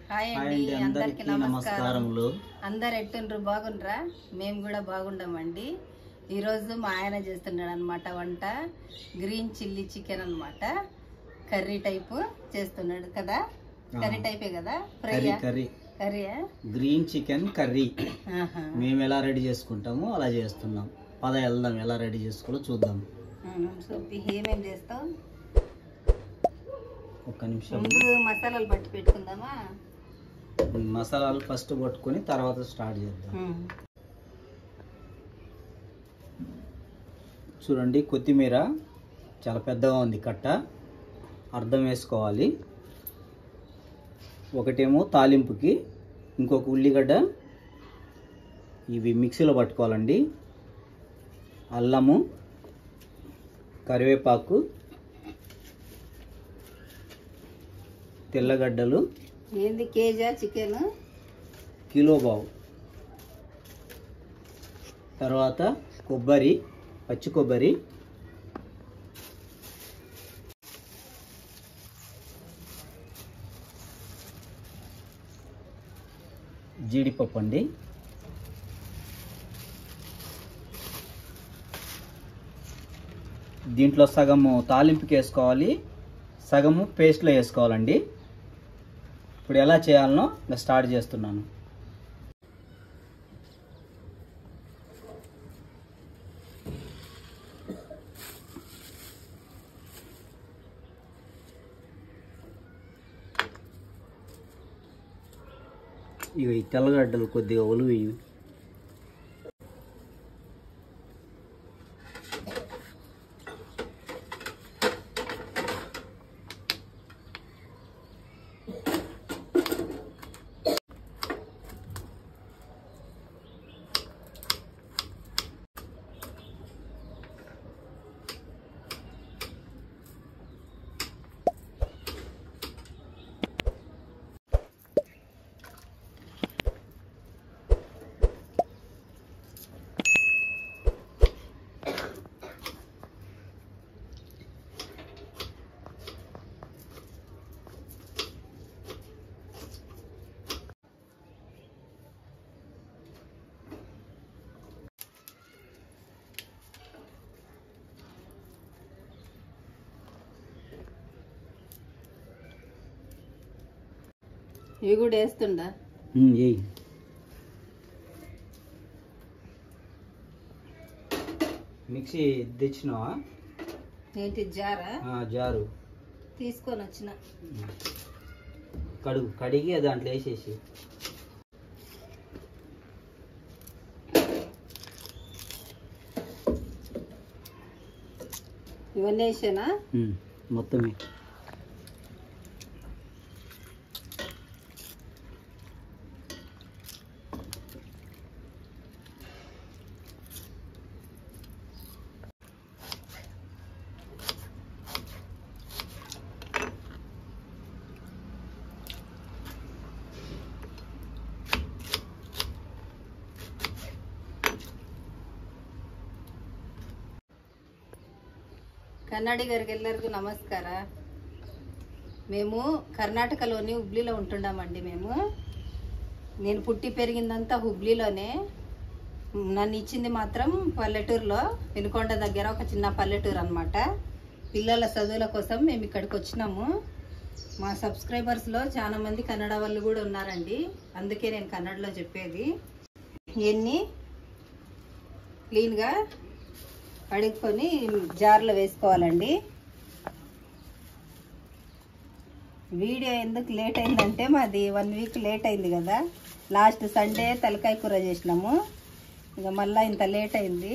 Hi అండి, అందరికీ నమస్కారములు. అందరు ఎట్టుండ్రు? బాగుండ్రా? మేము కూడా బాగుండమండి. ఈరోజు మా ఆయన చేస్తున్నాడు అనమాట వంట. గ్రీన్ చిల్లీ చికెన్ అనమాట. కర్రీ టైపు చేస్తున్నాడు కదా. కర్రీ టైపే కదా, కర్రీయా? గ్రీన్ చికెన్ కర్రీ మేము ఎలా రెడీ చేసుకుంటామో అలా చేస్తున్నాం. పద వెళ్దాం, ఎలా రెడీ చేసుకోవాలో చూద్దాం. ఏమేం చేస్తాం? ఒక్క నిమిషం, ముందు మసాలాలు పట్టి పెట్టుకుందామా? మసాలాలు ఫస్ట్ పట్టుకొని తర్వాత స్టార్ట్ చేద్దాం. చూడండి, కొత్తిమీర చాలా పెద్దగా ఉంది కట్ట, అర్థం వేసుకోవాలి. ఒకటేమో తాలింపుకి, ఇంకొక ఉల్లిగడ్డ, ఇవి మిక్సీలో పట్టుకోవాలండి. అల్లము, కరివేపాకు, తెల్లగడ్డలు. ఏంది కేజా చికెన్? కిలో బావు. తర్వాత కొబ్బరి, పచ్చి కొబ్బరి, జీడిపప్పు అండి. దీంట్లో సగము తాలింపుకి వేసుకోవాలి, సగము పేస్ట్లో వేసుకోవాలండి. ఇప్పుడు ఎలా చేయాలనో నేను స్టార్ట్ చేస్తున్నాను. ఇవి తెల్లగడ్డలు కొద్దిగా ఒలువి. ఇవి కూడా వేస్తుండా? మిక్సీ తెచ్చినావా? ఏంటి జారా? జారు తీసుకొని వచ్చిన. కడిగి దాంట్లో వేసేసి. ఇవన్నీ వేసానా? మొత్తమే. కన్నడిగరికి ಎಲ್ಲರಿಗೂ నమస్ಕಾರ. మేము కర్ణాటకలోని హుబ్లీలో ఉంటున్నామండి. నేను పుట్టి పెరిగిందంతా హుబ్లీలోనే. నన్ను ఇచ్చింది మాత్రం పల్లెటూరులో, వినుకొండ దగ్గర ఒక చిన్న పల్లెటూరు అనమాట. పిల్లల చదువుల కోసం మేము ఇక్కడికి వచ్చినాము. మా సబ్స్క్రైబర్స్లో చాలా మంది కన్నడ వాళ్ళు కూడా ఉన్నారండి, అందుకే నేను కన్నడలో చెప్పేది. ఇవన్నీ క్లీన్గా కడుక్కొని జార్లో వేసుకోవాలండి. వీడియో ఎందుకు లేట్ అయిందంటే మాది 1 వీక్ లేట్ అయింది కదా. లాస్ట్ సండే తలకాయ కూర చేసినాము, ఇక మళ్ళీ ఇంత లేట్ అయింది.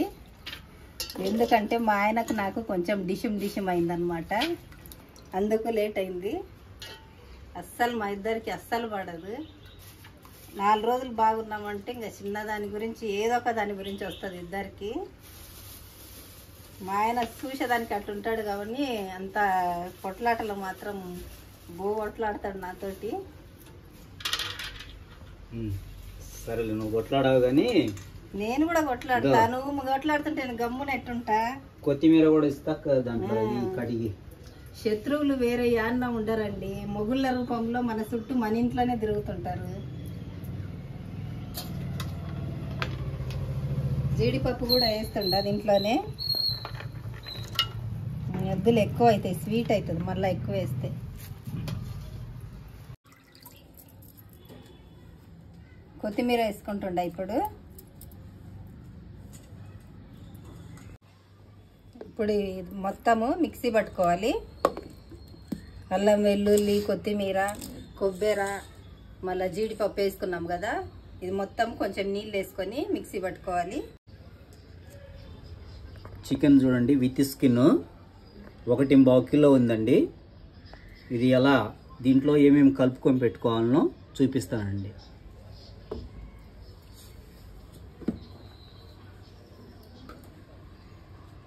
ఎందుకంటే మా ఆయనకు నాకు కొంచెం డిషం అయిందనమాట, అందుకు లేట్ అయింది. అస్సలు మా ఇద్దరికి అస్సలు పడదు. 4 రోజులు బాగున్నామంటే ఇంకా చిన్నదాని గురించి ఏదో ఒక దాని గురించి వస్తుంది ఇద్దరికి. మా ఆయన చూసేదానికి అట్లుంటాడు కాబట్టి అంత కొట్లాటలు మాత్రం కొట్లాడతాడు నాతోటి. సరేలే, నువ్వు కొట్లాడావు కానీ నేను కూడా కొట్లాడతా. నువ్వు కొట్లాడుతుంటే నేను గమ్మున ఎట్టుంటా. కొత్తిమీర కూడా ఇస్తా దాంట్లో కడిగి. శత్రువులు వేరే యాన్న ఉండరండి, మొగుళ్ళ రూపంలో మన చుట్టూ మన ఇంట్లోనే తిరుగుతుంటారు. జీడిపప్పు కూడా వేస్తుండ దీంట్లోనే. ఎద్దులు ఎక్కువ అవుతాయి, స్వీట్ అవుతుంది మళ్ళీ ఎక్కువ వేస్తే. కొత్తిమీర వేసుకుంటుండ ఇప్పుడు. ఇప్పుడు మొత్తము మిక్సీ పట్టుకోవాలి. అల్లం వెల్లుల్లి కొత్తిమీర కొబ్బరి మళ్ళీ జీడిపప్పు వేసుకున్నాం కదా, ఇది మొత్తం కొంచెం నీళ్ళు వేసుకొని మిక్సీ పట్టుకోవాలి. చికెన్ చూడండి విత్ స్కిన్ 1.5 కిలో ఉందండి. ఇది ఎలా దీంట్లో ఏమేమి కలుపుకొని పెట్టుకోవాలనో చూపిస్తానండి.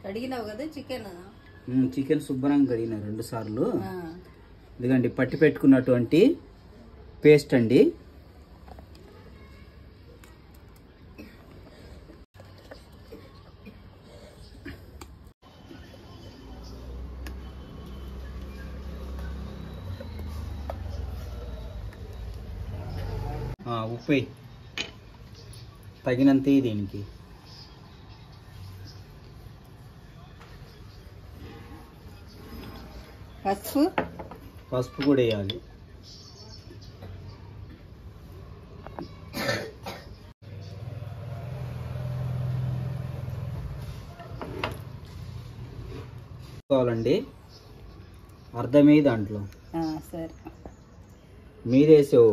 కడిగినావు కదా చికెన్? చికెన్ శుభ్రంగా కడిగిన 2 సార్లు. ఇదిగండి పట్టి పెట్టుకున్నటువంటి పేస్ట్ అండి. ఉప్పు తగినంత దీనికి. పసుపు కూడా వేయాలి. కావాలండి అర్ధమే దాంట్లో. సరే మీరేసావు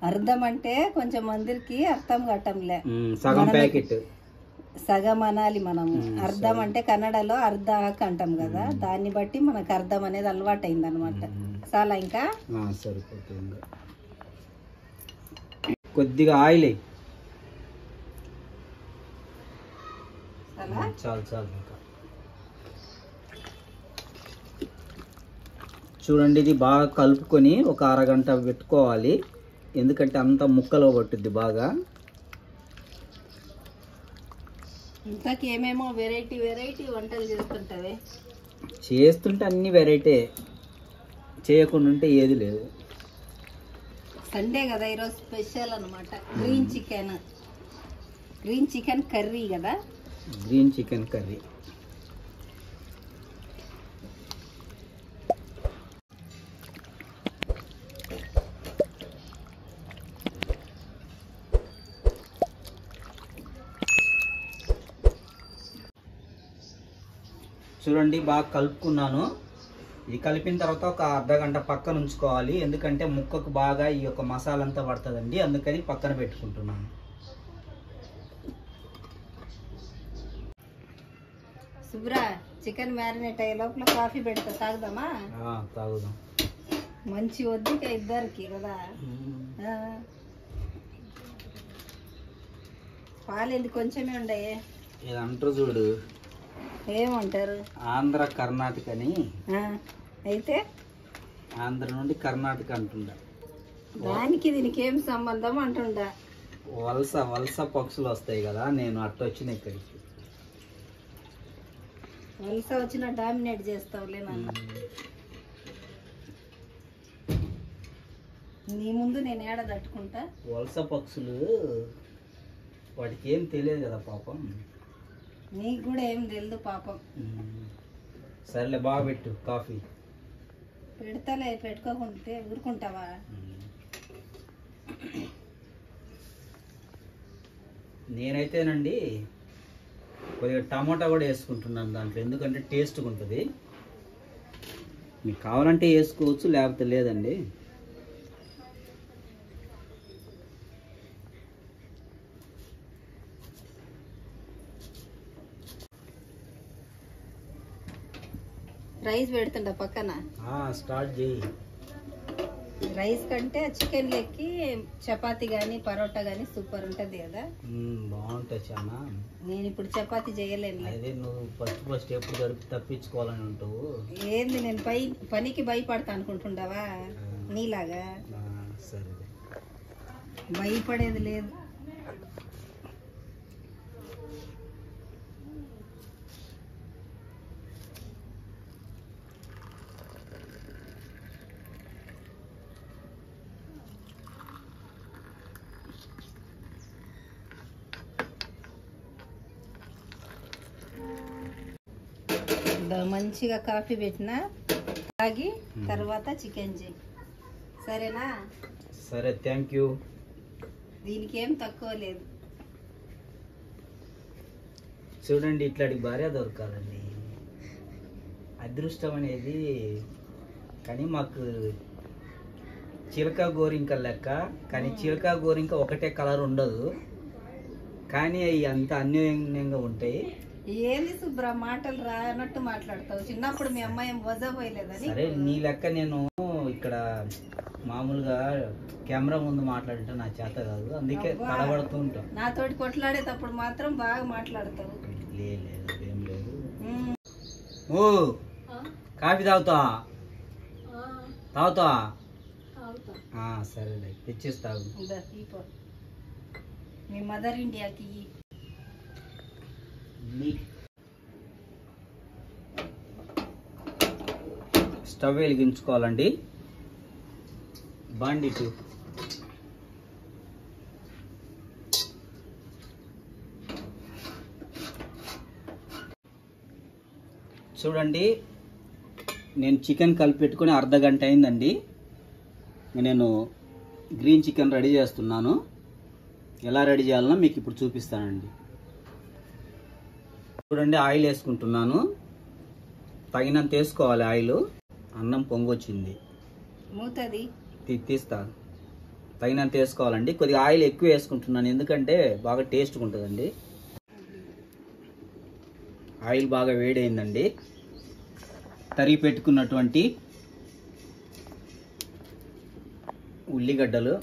అర్థం అంటే కొంచెం మందికి అర్థం కట్టంలే. సగం ప్యాకెట్ సగం అనాలి మనం. అర్థం అంటే కన్నడలో అర్ధ అంటాం కదా, దాన్ని బట్టి మనకు అర్థం అనేది అలవాటు అయింది అనమాట. చాలా ఇంకా సరిపోతుంది. కొద్దిగా ఆయిల్ చాలు చాలు. ఇంకా చూడండి ఇది బాగా కలుపుకొని ఒక అరగంట పెట్టుకోవాలి, ఎందుకంటే అంతా ముక్కలో పట్టుద్ది బాగా. ఇంతకీ ఏమేమో వెరైటీ వెరైటీ వంటలు చేస్తుంటావే. చేస్తుంటే అన్ని వెరైటీ, చేయకుండా ఉంటే ఏది లేదు. సండే కదా ఈరోజు స్పెషల్ అనమాట. గ్రీన్ చికెన్ కర్రీ కదా. Green chicken curry. చూడండి బాగా కలుపుకున్నాను. ఇది కలిపిన తర్వాత ఒక అర్ధగంట పక్కన ఉంచుకోవాలి, ఎందుకంటే ముక్కకు బాగా ఈ యొక్క మసాలా అంతా పడుతుందండి, అందుకని పక్కన పెట్టుకుంటున్నాను. శుభ్రా చికెన్ మ్యారినేట్ అయ్యే లోపల కాఫీ పెడతా, తాగుదామా? తాగుదాం. మంచి వద్దిక ఇద్దరికి కదా. పాలేంది కొంచెమే ఉండయే. ఇది అంటారు చూడు, ఏమంటారు, ఆంధ్ర కర్ణాటక అని. అయితే ఆంధ్ర నుండి కర్ణాటక అంటుండ, దానికి దీనికి ఏం సంబంధం అంటుండ. వలస పక్షులు వస్తాయి కదా, నేను అట్ట వచ్చిన ఇక్కడికి. వలస వచ్చిన డామినేట్ చేస్తావులే నన్ను. నీ ముందు నేను ఏడ తట్టుకుంటా. వలస పక్షులు వాటికి ఏం తెలియదు కదా పాపం. నీకు కూడా ఏం తెలియదు పాపం. సరేలే బాగా పెట్టు కాఫీ. పెడతాలే, పెట్టుకోకుంటే ఊరుకుంటావా? నేనైతేనండి కొద్దిగా టమాటా కూడా వేసుకుంటున్నాను దాంట్లో, ఎందుకంటే టేస్ట్గా ఉంటుంది. మీకు కావాలంటే వేసుకోవచ్చు, లేకపోతే లేదండి. రైస్ పెడుతుండ పక్కన. స్టార్ట్ చేయి. రైస్ కంటే చికెన్ లెక్కి చపాతీ కానీ పరోటా కానీ సూపర్ ఉంటుంది కదా. బాగుంటుంది చాలా. నేను ఇప్పుడు చపాతీ చేయలేను. అదే నువ్వు ఫస్ట్ ఎప్పుడు గడిపి తప్పించుకోవాలని ఉంటావు. ఏంది నేను పనికి భయపడతా అనుకుంటుండవా నీలాగా? సరే భయపడేది లేదు. మంచిగా కాఫీ పెట్టినా తాగి తర్వాత చికెన్ చేయి, సరేనా? సరే, థ్యాంక్ యూ. దీనికి ఏం తక్కువ లేదు. చూడండి, ఇట్లాంటి భార్య దొరకాలండి, అదృష్టం అనేది. కానీ మాకు చిలక గోరింక లెక్క, కానీ చిలక గోరింక ఒకటే కలర్ ఉండదు, కానీ అవి అంత అన్యోన్యంగా ఉంటాయి. ఏంది శుభ్ర మాటలు రానట్టు మాట్లాడతావు? చిన్నప్పుడు మీ అమ్మాయి ఏం వజపోయలేదని. సరే, నీ లెక్క నేను ఇక్కడ మామూలుగా కెమెరా ముందు మాట్లాడితే నా చేత కాదు, అందుకే తడబడుతూ ఉంటాం. నాతోటి కొట్లాడేటప్పుడు మాత్రం బాగా మాట్లాడతావు. లేదు, ఏం లేదు. ఓ కాఫీ తాగుతా? తాగుతా? సరేలే, తెచ్చిస్తావు. మీ మదర్ ఇండియాకి స్టవ్ వెలిగించుకోవాలండి. బాండి చూడండి, నేను చికెన్ కలిపి పెట్టుకుని అర్ధ గంట అయిందండి. నేను గ్రీన్ చికెన్ రెడీ చేస్తున్నాను. ఎలా రెడీ చేయాలనో మీకు ఇప్పుడు చూపిస్తానండి. చూడండి, ఆయిల్ వేసుకుంటున్నాను. తగినంత వేసుకోవాలి ఆయిల్. అన్నం పొంగొచ్చింది, మూతది తీస్తా. తగినంత వేసుకోవాలండి. కొద్దిగా ఆయిల్ ఎక్కువ వేసుకుంటున్నాను, ఎందుకంటే బాగా టేస్ట్గా ఉంటుందండి. ఆయిల్ బాగా వేడైందండి. తరిగి పెట్టుకున్నటువంటి ఉల్లిగడ్డలు,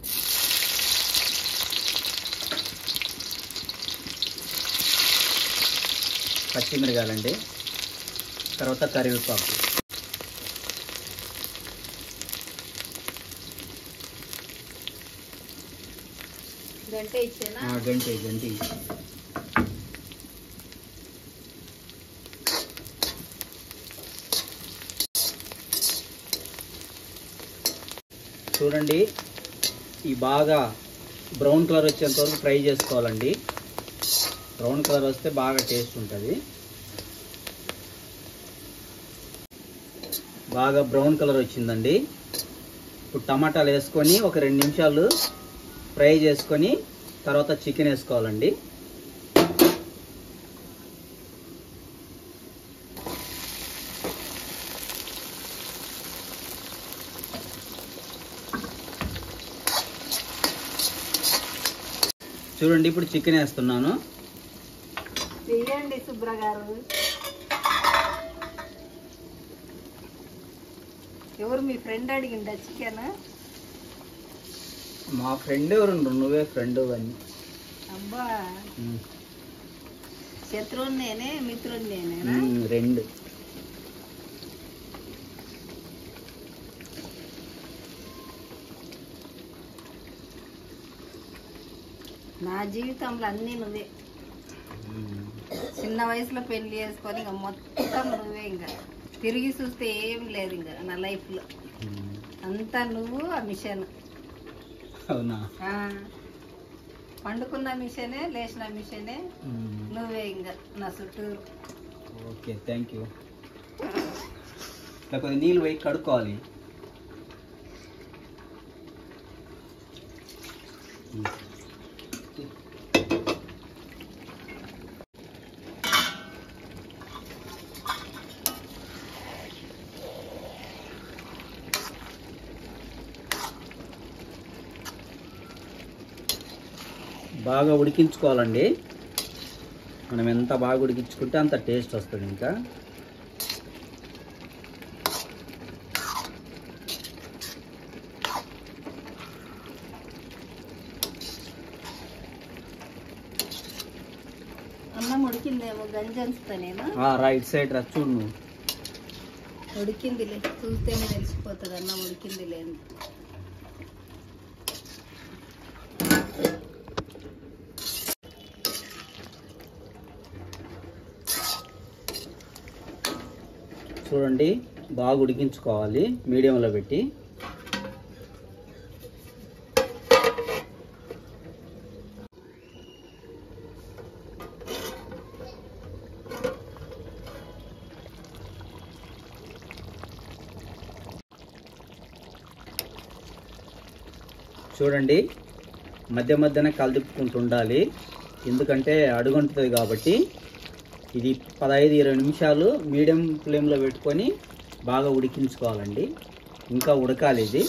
పచ్చిమిరకాయలండి, తర్వాత కరివేపాకు. గంట ఇచ్చేనా? గంట. చూడండి, ఈ బాగా బ్రౌన్ కలర్ వచ్చేంత వరకు ఫ్రై చేసుకోవాలండి. బ్రౌన్ కలర్ వస్తే బాగా టేస్ట్ ఉంటుంది. బాగా బ్రౌన్ కలర్ వచ్చిందండి. ఇప్పుడు టమాటాలు వేసుకొని ఒక 2 నిమిషాలు ఫ్రై చేసుకొని తర్వాత చికెన్ వేసుకోవాలండి. చూడండి, ఇప్పుడు చికెన్ వేస్తున్నాను. చెయ్యండి శుభ్ర గారు. ఎవరు మీ ఫ్రెండ్ అడిగిందా చికెన్? మా ఫ్రెండ్ ఎవరు? నువ్వే ఫ్రెండ్ అని. అబ్బా, శత్రువుని నేనే, మిత్రుని నేనేనా? 2. నా జీవితంలో అన్నీ నువ్వే. చిన్న వయసులో పెళ్లి చేసుకొని ఇంకా మొత్తం నువ్వే. ఇంకా తిరిగి చూస్తే ఏం లేదు ఇంకా నా లైఫ్లో. అంతా నువ్వు, ఆ మిషన్. అవునా? పండుకున్న మిషనే, లేచిన మిషనే, నువ్వే ఇంకా నా చుట్టూరు. Okay, thank you. కొద్దిగా నీళ్ళు పోయి కడుక్కోవాలి. బాగా ఉడికించుకోవాలండి. మనం ఎంత బాగా ఉడికించుకుంటే అంత టేస్ట్ వస్తుంది. ఇంకా అన్నం ఉడికిందేమో, గంజంచుతా నేను. రైట్ సైడ్ రా, చూడు నువ్వు. ఉడికిందిలే, చూస్తేనే తెలిసిపోతుంది అన్నం ఉడికిందిలే అని. చూడండి, బాగా ఉడికించుకోవాలి మీడియంలో పెట్టి. చూడండి, మధ్య మధ్యన కలుపుకుంటూ ఉండాలి, ఎందుకంటే అడుగుంటుంది కాబట్టి. ఇది 15-20 నిమిషాలు మీడియం ఫ్లేమ్లో పెట్టుకొని బాగా ఉడికించుకోవాలండి. ఇంకా ఉడకాలి ఇది.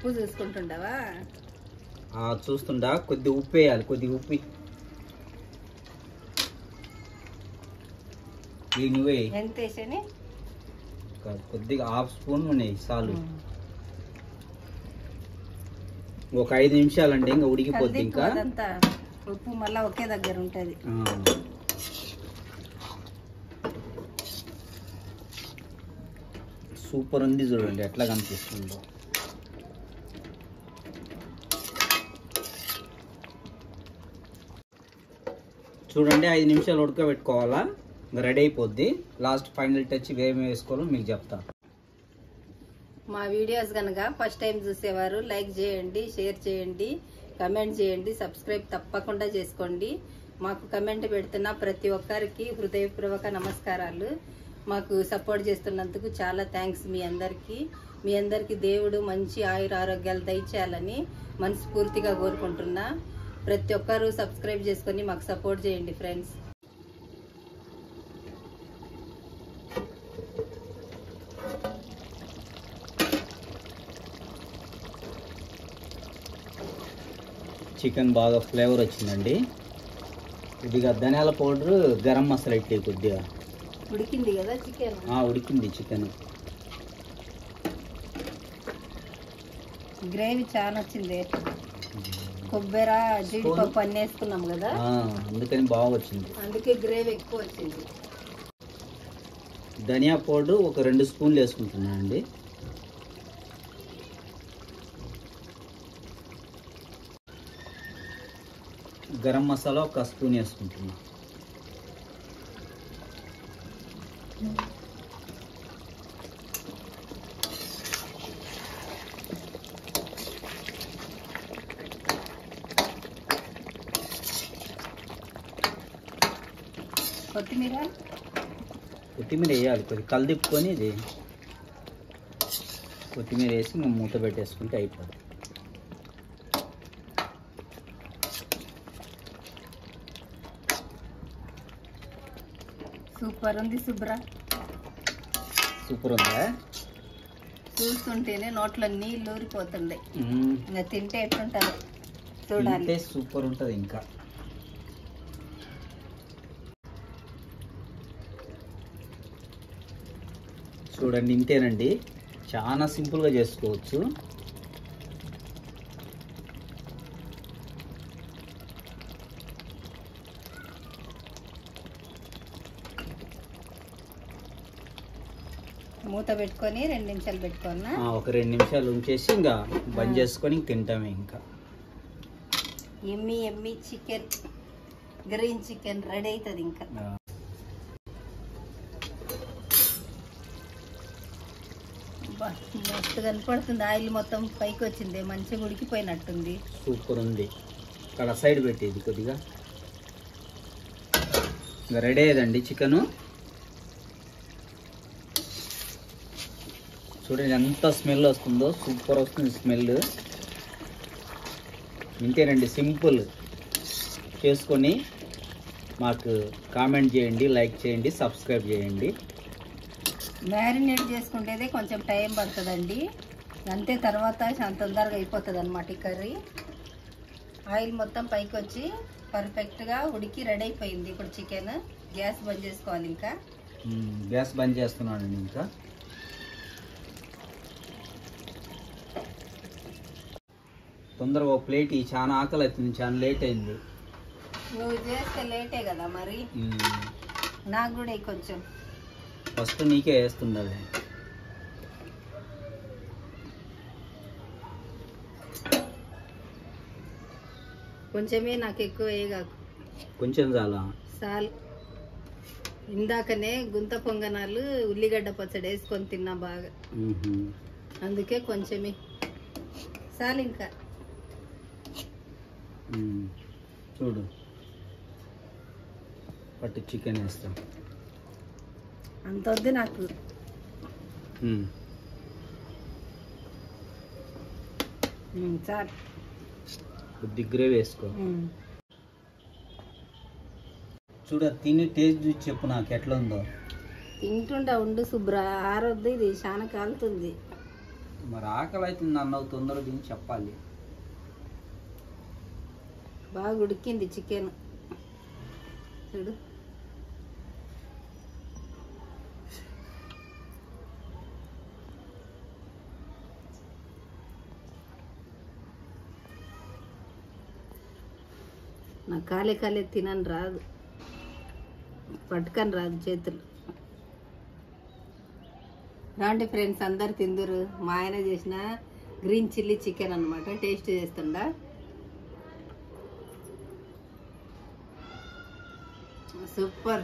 ఉప్పు చూసుకుంటుండవా? చూస్తుండా, కొద్ది ఉప్పు వేయాలి, కొద్ది ఉప్పు నువ్వే ఎంత వేసాని? కొద్దిగా 1/2 స్పూన్ ఉన్నాయి చాలు. ఒక 5 నిమిషాలండి, ఇంకా ఉడికిపోద్ది. ఇంకా ఉప్పు మళ్ళీ ఒకే దగ్గర ఉంటుంది. సూపర్ ఉంది, చూడండి ఎట్లా కనిపిస్తుందో. చూడండి, 5 నిమిషాలు ఉడకబెట్టుకోవాలా, రెడీ అయిపోద్ది. లాస్ట్ ఫైనల్ టచ్ ఏమేమి వేసుకోవాలో మీకు చెప్తా. మా వీడియోస్ కనుక ఫస్ట్ టైం చూసేవారు లైక్ చేయండి, షేర్ చేయండి, కమెంట్ చేయండి, సబ్స్క్రైబ్ తప్పకుండా చేసుకోండి. మాకు కమెంట్ పెడుతున్న ప్రతి ఒక్కరికి హృదయపూర్వక నమస్కారాలు. మాకు సపోర్ట్ చేస్తున్నందుకు చాలా థ్యాంక్స్ మీ అందరికీ. మీ అందరికీ దేవుడు మంచి ఆయుర ఆరోగ్యాలు దయచేయాలని మనస్ఫూర్తిగా కోరుకుంటున్నా. ప్రతి ఒక్కరూ సబ్స్క్రైబ్ చేసుకొని మాకు సపోర్ట్ చేయండి ఫ్రెండ్స్. చికెన్ బాగా ఫ్లేవర్ వచ్చిందండి. కొద్దిగా ధనియాల పౌడర్, గరం మసాలా ఇట్టే కొద్దిగా. ఉడికింది కదా చికెన్? ఉడికింది చికెన్. గ్రేవీ చాలా వచ్చింది. కొబ్బరి, జీడిపప్పు అన్నీ వేసుకున్నాం కదా, అందుకని బాగా వచ్చింది. అందుకే గ్రేవీ ఎక్కువ వచ్చింది. ధనియా పౌడర్ ఒక 2 స్పూన్లు వేసుకుంటున్నాను అండి. గరం మసాలా ఒక స్పూన్ వేసుకుంటున్నా. కొత్తిమీర వేయాలి, కొద్దిగా కలిదిప్పుకొని ఇది కొత్తిమీర వేసి ఇంకా మూత పెట్టేసుకుంటే అయిపోతుంది. సూపర్ ఉంది శుభ్ర. సూపర్ ఉందా? చూస్తుంటేనే నోట్లో నీళ్ళు ఊరిపోతుండే. ఇంకా తింటే ఎట్లుంటారు చూడాలి. సూపర్ ఉంటుంది. ఇంకా చూడండి, ఇంతేనండి, చాలా సింపుల్గా చేసుకోవచ్చు. మూత పెట్టుకొని 2 నిమిషాలు పెట్టుకోనా? ఒక 2 నిమిషాలు ఉంచేసి ఇంకా బంద్ చేసుకొని తింటామే. ఇంకా ఎమ్మి ఎమ్మి చికెన్, గ్రీన్ చికెన్ రెడీ అవుతుంది. ఇంకా మస్తు కనపడుతుంది. ఆయిల్ మొత్తం పైకి వచ్చింది, మంచిగా ఉడికిపోయినట్టుంది. సూపర్ ఉంది. ఇక్కడ సైడ్ పెట్టేది కొద్దిగా. ఇంకా రెడీ అయ్యేదండి చికెను. చూడండి ఎంత స్మెల్ వస్తుందో, సూపర్ వస్తుంది స్మెల్. ఇంతేనండి, సింపుల్. చేసుకొని మాకు కామెంట్ చేయండి, లైక్ చేయండి, సబ్స్క్రైబ్ చేయండి. మ్యారినేట్ చేసుకుంటేదే కొంచెం టైం పడుతుందండి, అంతే. తర్వాత చాలా తొందరగా అయిపోతుంది అన్నమాట ఈ కర్రీ. ఆయిల్ మొత్తం పైకి వచ్చి పర్ఫెక్ట్గా ఉడికి రెడీ అయిపోయింది. ఇప్పుడు చికెన్ గ్యాస్ బంద్ చేసుకోవాలి. ఇంకా గ్యాస్ బంద్ చేస్తున్నానండి. ఇంకా తొందరగా ఒక ప్లేట్. చాలా ఆకలి అవుతుంది, చాలా లేట్ అయింది. నువ్వు చేస్తే లేటే కదా మరి, నాకు కూడా కొంచెం. ఫస్ట్ నీకే వేస్తుండాలి. కొంచెమే, నాకు ఎక్కువ వేయగాకు. కొంచెం చాలా. చాలు. ఇందాకనే గుంత పొంగనాలు ఉల్లిగడ్డ పచ్చడి వేసుకొని తిన్నా బాగా, అందుకే కొంచెమే చాలు. ఇంకా చూడు పట్టు చికెన్ వేస్తాం. అంత వద్దు నాకు. చాలు, కొద్ది గ్రేవీ వేసుకో. చూడ తిని టేస్ట్ చూసి చెప్పు నాకు ఎట్లా ఉందో. తింటుంటా ఉండు శుభ్ర, ఆరొద్దు, ఇది చాలా కాలుతుంది. మరి ఆకలి అవుతుంది అన్నవు, తొందరగా తిని చెప్పాలి. బాగా ఉడికింది చికెన్ చూడు. నాకు కాలే తినని రాదు, పట్టుకొని రాదు చేతులు. రాండి ఫ్రెండ్స్, అందరు తిందురు. మా ఆయన చేసిన గ్రీన్ చిల్లీ చికెన్ అన్నమాట, టేస్ట్ చేస్తుండా.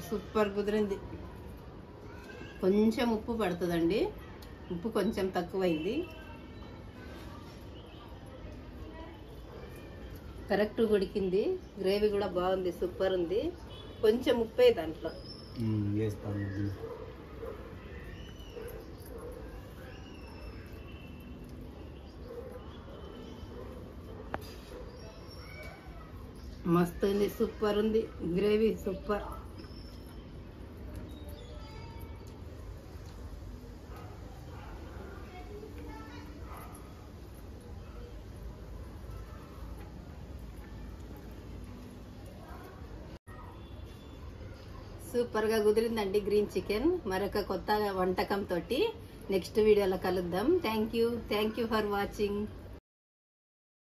సూపర్ కుదిరింది. కొంచెం ఉప్పు పడుతుందండి, ఉప్పు కొంచెం తక్కువైంది. కరెక్ట్ ఉడికింది, గ్రేవీ కూడా బాగుంది, సూపర్ ఉంది. కొంచెం ఉప్పే దాంట్లో వేస్తాను. మస్తు ఉంది, సూపర్ ఉంది గ్రేవీ, సూపర్. సూపర్గా కుదిరిందండి గ్రీన్ చికెన్. మరొక కొత్త వంటకం తోటి నెక్స్ట్ వీడియోలో కలుద్దాం. Thank you for watching.